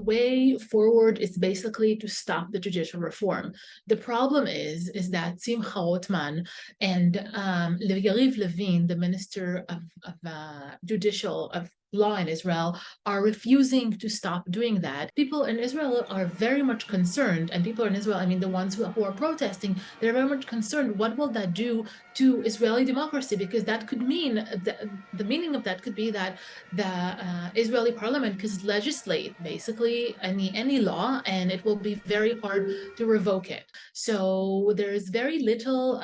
way forward is basically to stop the judicial reform. The problem is that Simcha Otman and Yariv Levin, the Minister of Judicial of Law in Israel, are refusing to stop doing that. People in Israel are very much concerned, and people in Israel, I mean the ones who are protesting, they're very much concerned. What will that do to Israeli democracy? Because that could mean, the meaning of that could be that the Israeli parliament could legislate basically any law, and it will be very hard to revoke it. So there is very little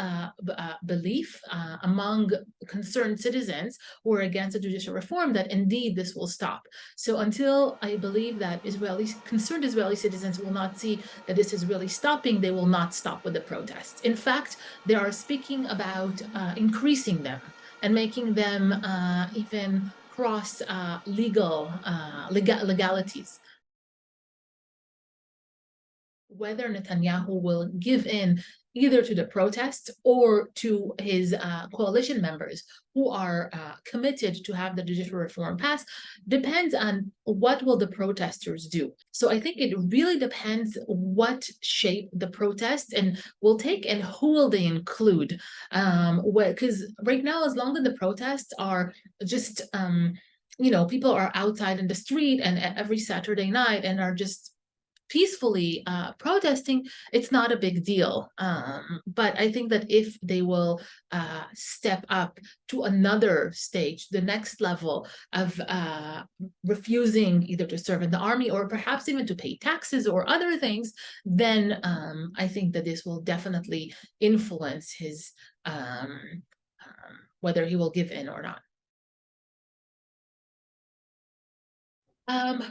belief among concerned citizens who are against the judicial reform that indeed this will stop. So until I believe that concerned Israeli citizens will not see that this is really stopping, they will not stop with the protests. In fact, they are speaking about increasing them and making them even cross legalities. Whether Netanyahu will give in either to the protests or to his coalition members who are committed to have the judicial reform passed depends on what will the protesters do. So I think it really depends what shape the protests and will take and who will they include. Because right now, as long as the protests are just, people are outside in the street and every Saturday night and are just peacefully protesting, it's not a big deal. But I think that if they will step up to another stage, the next level of refusing either to serve in the army or perhaps even to pay taxes or other things, then I think that this will definitely influence his whether he will give in or not.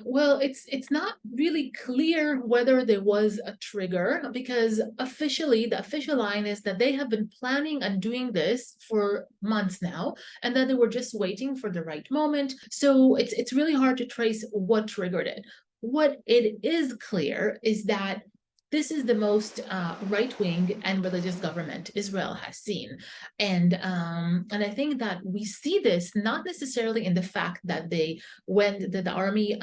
Well, it's not really clear whether there was a trigger, because officially, the official line is that they have been planning on doing this for months now, and that they were just waiting for the right moment. So it's really hard to trace what triggered it. What it is clear is that this is the most right-wing and religious government Israel has seen. And I think that we see this not necessarily in the fact that the army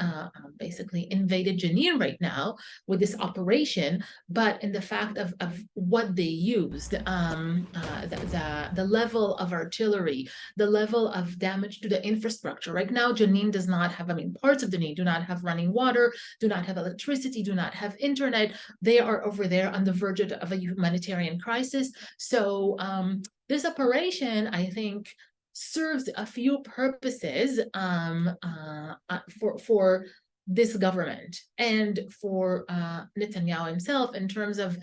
basically invaded Jenin right now with this operation, but in the fact of what they used, the level of artillery, the level of damage to the infrastructure. Right now, Jenin does not have, parts of Jenin do not have running water, do not have electricity, do not have internet. They are over there on the verge of a humanitarian crisis. So this operation, I think, serves a few purposes for this government and for Netanyahu himself in terms of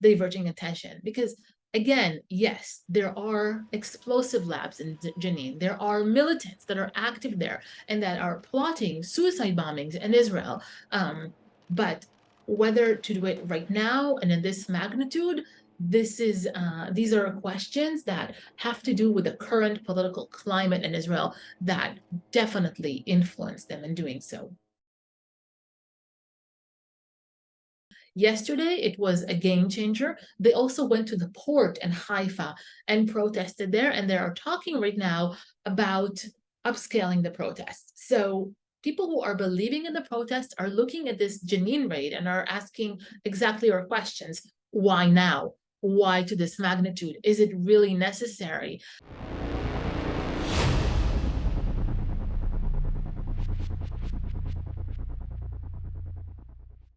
diverging attention. Because again, yes, there are explosive labs in Jenin. There are militants that are active there and that are plotting suicide bombings in Israel. But whether to do it right now and in this magnitude, these are questions that have to do with the current political climate in Israel that definitely influence them in doing so. Yesterday, it was a game changer. They also went to the port in HAIFA and protested there, and they are talking right now about upscaling the protests. So people who are believing in the protest are looking at this Jenin raid and are asking exactly our questions. Why now? Why to this magnitude? Is it really necessary?